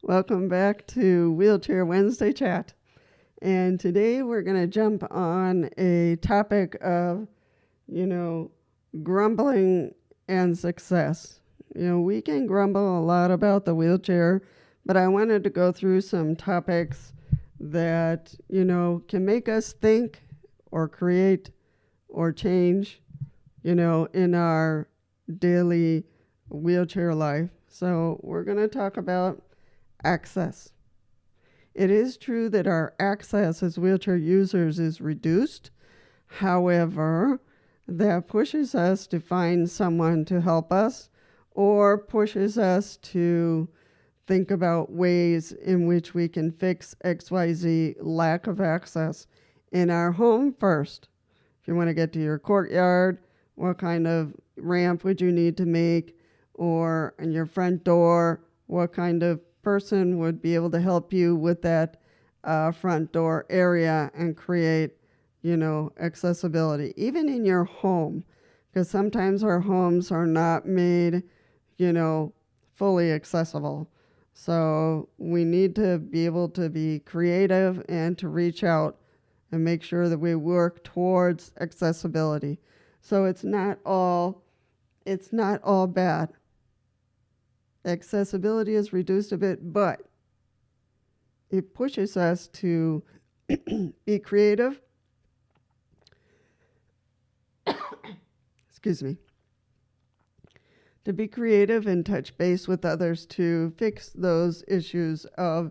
Welcome back to Wheelchair Wednesday Chat. And today we're going to jump on a topic of, you know, grumbling and success. We can grumble a lot about the wheelchair, but I wanted to go through some topics that, can make us think or create or change, in our daily wheelchair life. So we're going to talk about access. It is true that our access as wheelchair users is reduced. However, that pushes us to find someone to help us or pushes us to think about ways in which we can fix XYZ lack of access in our home first. If you want to get to your courtyard, what kind of ramp would you need to make? Or in your front door, what kind of person would be able to help you with that front door area and create, accessibility, even in your home, because sometimes our homes are not made, fully accessible. So we need to be able to be creative and to reach out and make sure that we work towards accessibility. So it's not all bad. Accessibility is reduced a bit, but it pushes us to be creative. Excuse me. To be creative and touch base with others to fix those issues of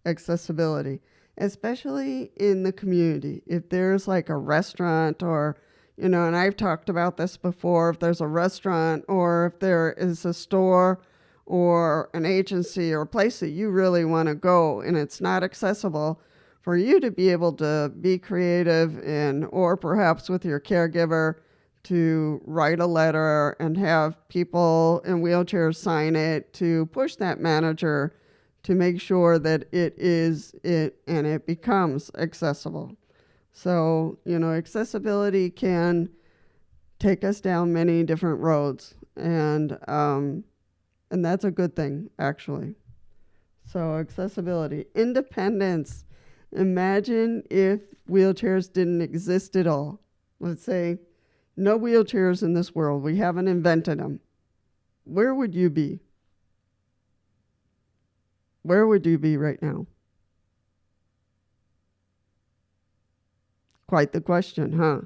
accessibility, especially in the community. If there's like a restaurant or, and I've talked about this before, if there's a restaurant or if there is a store or an agency or a place that you really want to go and it's not accessible, for you to be able to be creative and or perhaps with your caregiver to write a letter and have people in wheelchairs sign it to push that manager to make sure that it becomes accessible. So, accessibility can take us down many different roads, and that's a good thing, actually. So accessibility. Independence. Imagine if wheelchairs didn't exist at all. Let's say no wheelchairs in this world. We haven't invented them. Where would you be? Where would you be right now? Quite the question, huh?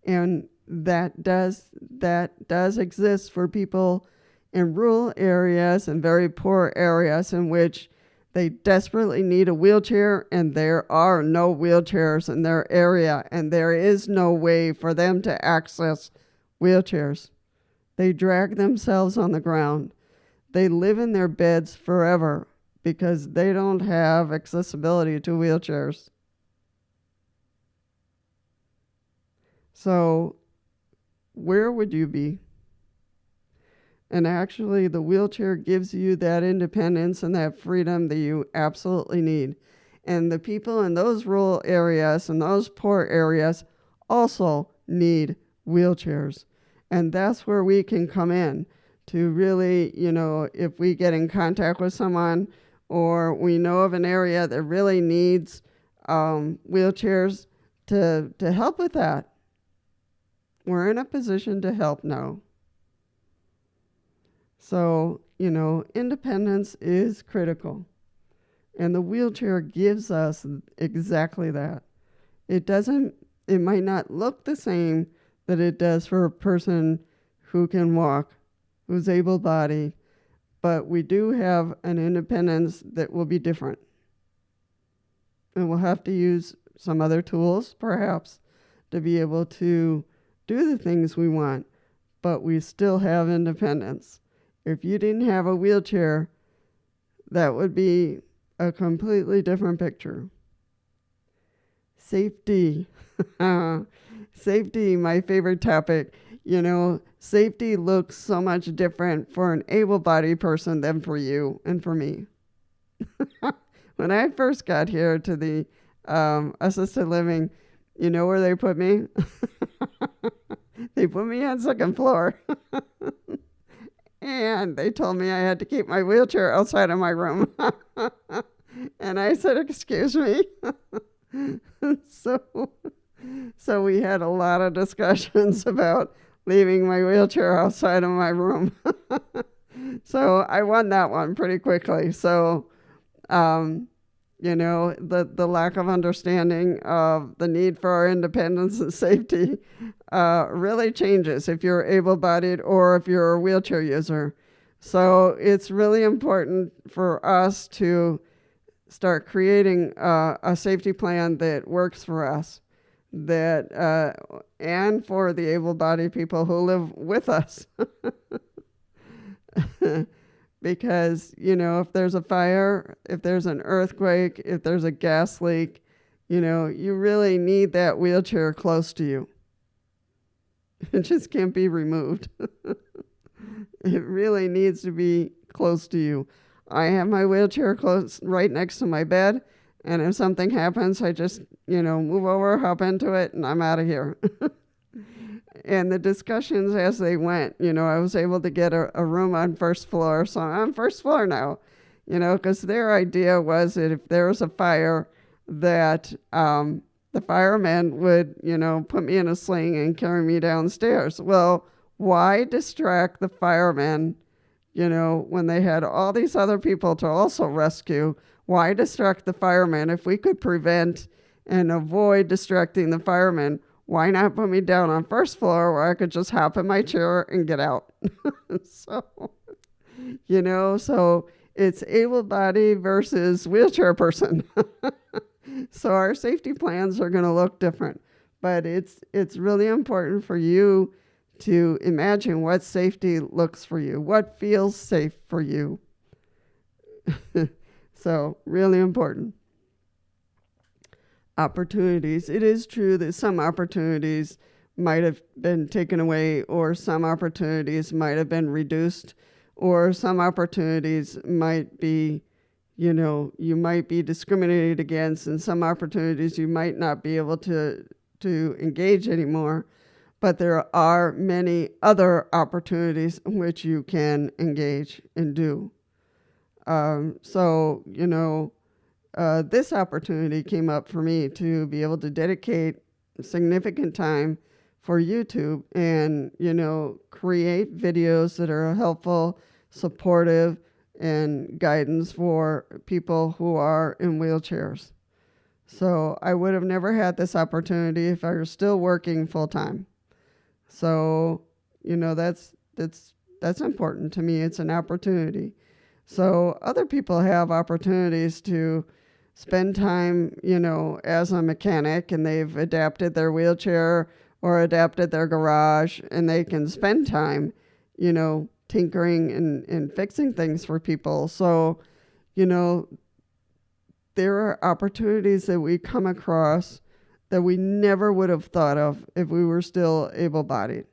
And that does exist for people in rural areas and very poor areas in which they desperately need a wheelchair and there are no wheelchairs in their area and there is no way for them to access wheelchairs. They drag themselves on the ground. They live in their beds forever because they don't have accessibility to wheelchairs. So where would you be? And actually, the wheelchair gives you that independence and that freedom that you absolutely need. And the people in those rural areas and those poor areas also need wheelchairs. And that's where we can come in to really, if we get in contact with someone or we know of an area that really needs wheelchairs to help with that. We're in a position to help now. So, independence is critical. And the wheelchair gives us exactly that. It might not look the same that it does for a person who can walk, who's able-bodied, but we do have an independence that will be different. And we'll have to use some other tools, perhaps, to be able to do the things we want, but we still have independence. If you didn't have a wheelchair, that would be a completely different picture. Safety. Safety, my favorite topic. Safety looks so much different for an able-bodied person than for you and for me. When I first got here to the assisted living, you know where they put me? They put me on second floor. And they told me I had to keep my wheelchair outside of my room. And I said, excuse me. so, so we had a lot of discussions about leaving my wheelchair outside of my room. So I won that one pretty quickly. So, the lack of understanding of the need for our independence and safety really changes if you're able-bodied or if you're a wheelchair user. So it's really important for us to start creating a safety plan that works for us, and for the able-bodied people who live with us. Because, if there's a fire, if there's an earthquake, if there's a gas leak, you really need that wheelchair close to you. It just can't be removed. It really needs to be close to you. I have my wheelchair close right next to my bed, and if something happens, I just, move over, hop into it, and I'm out of here. And the discussions as they went, I was able to get a room on first floor. So I'm on first floor now, because their idea was that if there was a fire, that the firemen would, put me in a sling and carry me downstairs. Well, why distract the firemen, when they had all these other people to also rescue? Why distract the firemen? If we could prevent and avoid distracting the firemen, why not put me down on first floor where I could just hop in my chair and get out? So it's able-bodied versus wheelchair person. So our safety plans are going to look different, but it's really important for you to imagine what safety looks for you, what feels safe for you. So really important. Opportunities. It is true that some opportunities might have been taken away, or some opportunities might have been reduced, or some opportunities might be, you might be discriminated against, and some opportunities you might not be able to engage anymore. But there are many other opportunities in which you can engage and do. This opportunity came up for me to be able to dedicate significant time for YouTube and, create videos that are helpful, supportive, and guidance for people who are in wheelchairs. So I would have never had this opportunity if I were still working full time. So, that's important to me. It's an opportunity. So other people have opportunities to spend time, as a mechanic, and they've adapted their wheelchair or adapted their garage, and they can spend time, tinkering and fixing things for people. So, there are opportunities that we come across that we never would have thought of if we were still able-bodied.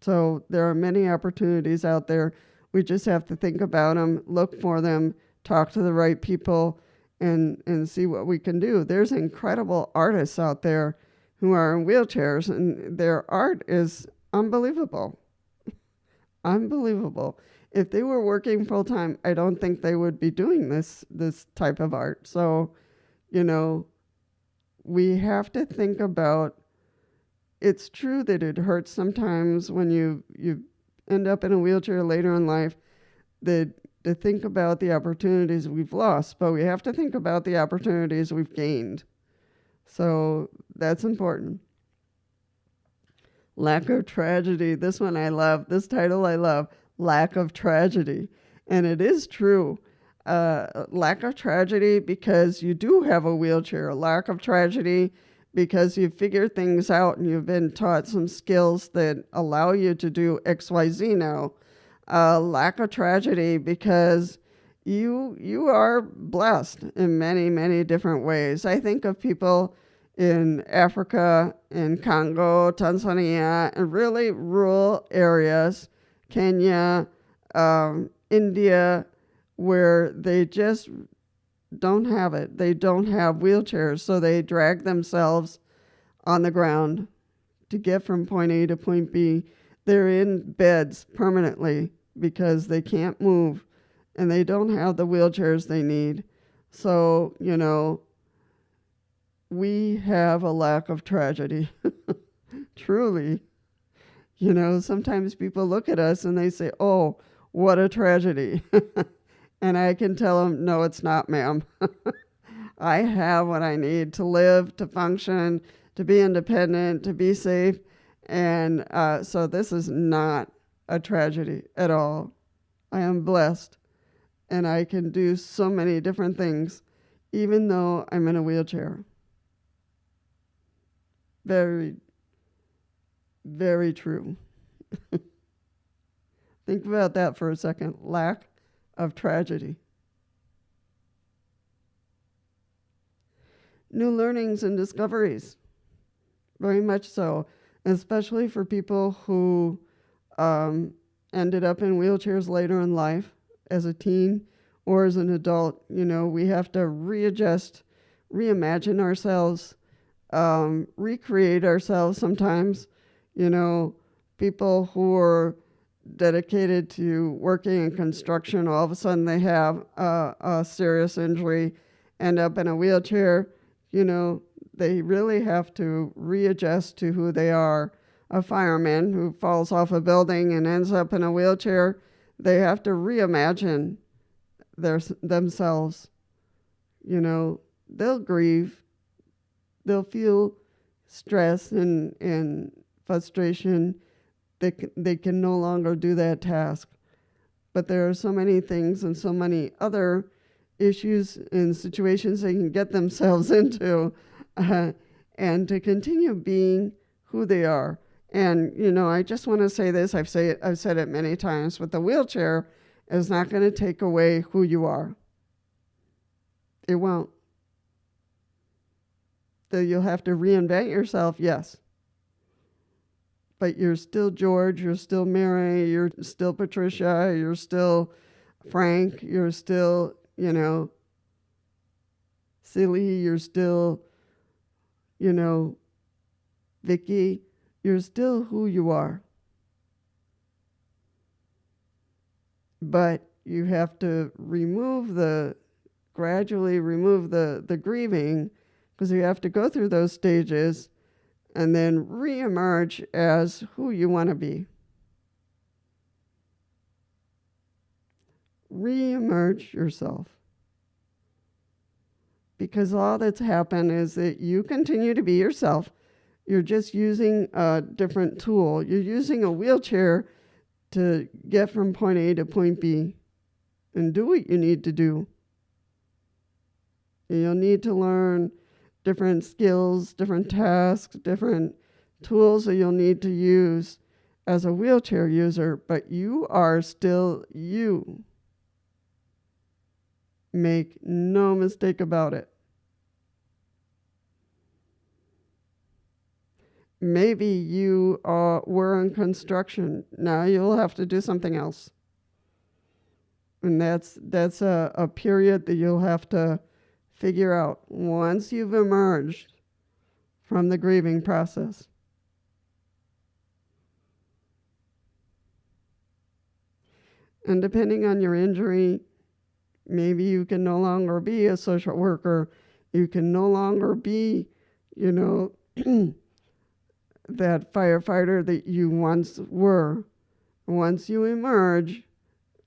So there are many opportunities out there. We just have to think about them, look for them, talk to the right people, and see what we can do. There's incredible artists out there who are in wheelchairs, and their art is unbelievable. Unbelievable. If they were working full time, I don't think they would be doing this type of art. So, we have to think about, it's true that it hurts sometimes when you end up in a wheelchair later in life, to think about the opportunities we've lost, but we have to think about the opportunities we've gained. So that's important. Lack of tragedy. This one I love. This title I love. Lack of tragedy. And it is true. Lack of tragedy because you do have a wheelchair. Lack of tragedy because you've figured things out and you've been taught some skills that allow you to do XYZ now. Lack of tragedy because you are blessed in many, many different ways. I think of people in Africa, in Congo, Tanzania, and really rural areas, Kenya, India, where they just don't have it. They don't have wheelchairs, so they drag themselves on the ground to get from point A to point B. They're in beds permanently because they can't move and they don't have the wheelchairs they need. So, we have a lack of tragedy. Truly. Sometimes people look at us and they say, "Oh, what a tragedy." And I can tell them, "No, it's not, ma'am." I have what I need to live, to function, to be independent, to be safe. And so this is not a tragedy at all. I am blessed and I can do so many different things, even though I'm in a wheelchair. Very, very true. Think about that for a second. Lack of tragedy. New learnings and discoveries. Very much so. Especially for people who ended up in wheelchairs later in life as a teen or as an adult. We have to readjust, reimagine ourselves, recreate ourselves sometimes. People who are dedicated to working in construction, all of a sudden they have a serious injury, end up in a wheelchair. They really have to readjust to who they are. A fireman who falls off a building and ends up in a wheelchair, they have to reimagine themselves. They'll grieve. They'll feel stress and frustration. They can no longer do that task. But there are so many things and so many other issues and situations they can get themselves into, and to continue being who they are. And, I just want to say this, I've said it many times, but the wheelchair is not going to take away who you are. It won't. You'll have to reinvent yourself, yes. But you're still George, you're still Mary, you're still Patricia, you're still Frank, you're still, Silly, you're still, Vicky, you're still who you are. But you have to gradually remove the grieving, because you have to go through those stages and then reemerge as who you want to be. Reemerge yourself. Because all that's happened is that you continue to be yourself. You're just using a different tool. You're using a wheelchair to get from point A to point B and do what you need to do. You'll need to learn different skills, different tasks, different tools that you'll need to use as a wheelchair user, but you are still you. Make no mistake about it. Maybe you were in construction. Now you'll have to do something else. And that's a period that you'll have to figure out once you've emerged from the grieving process. And depending on your injury, maybe you can no longer be a social worker. You can no longer be, that firefighter that you once were. Once you emerge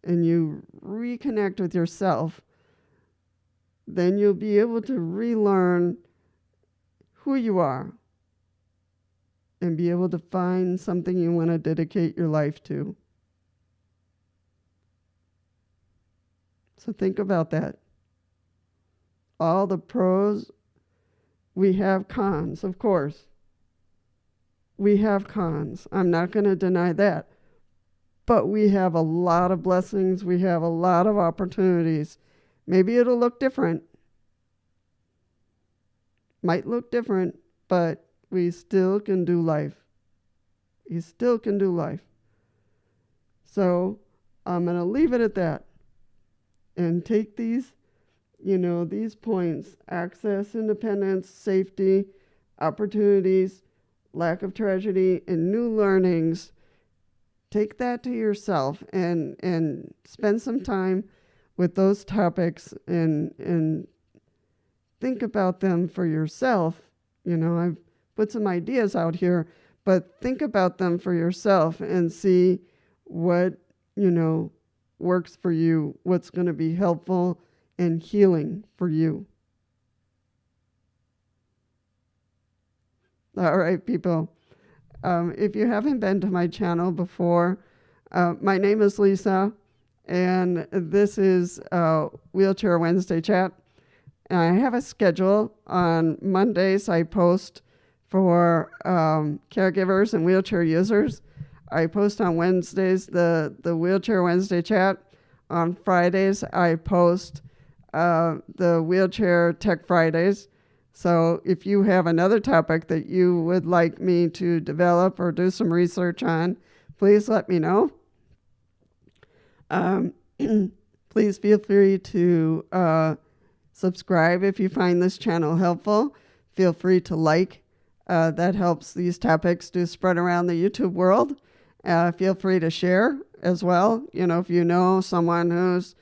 and you reconnect with yourself, then you'll be able to relearn who you are and be able to find something you want to dedicate your life to. So think about that. All the pros, we have cons, of course. We have cons. I'm not going to deny that. But we have a lot of blessings. We have a lot of opportunities. Maybe it'll look different. Might look different, but we still can do life. You still can do life. So I'm going to leave it at that and take these points: access, independence, safety, opportunities, lack of tragedy, and new learnings, take that to yourself and spend some time with those topics and think about them for yourself. I've put some ideas out here, but think about them for yourself and see what, works for you, what's going to be helpful and healing for you. All right, people. If you haven't been to my channel before, my name is Lisa, and this is Wheelchair Wednesday Chat. And I have a schedule. On Mondays, I post for caregivers and wheelchair users. I post on Wednesdays the Wheelchair Wednesday Chat. On Fridays, I post the Wheelchair Tech Fridays. So if you have another topic that you would like me to develop or do some research on, please let me know. Please feel free to subscribe if you find this channel helpful. Feel free to like. That helps these topics to spread around the YouTube world. Feel free to share as well. If you know someone who's,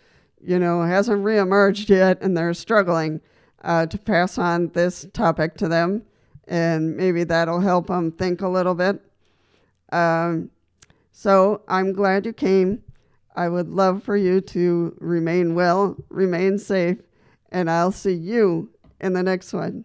hasn't reemerged yet and they're struggling, to pass on this topic to them, and maybe that'll help them think a little bit. So I'm glad you came. I would love for you to remain well, remain safe, and I'll see you in the next one.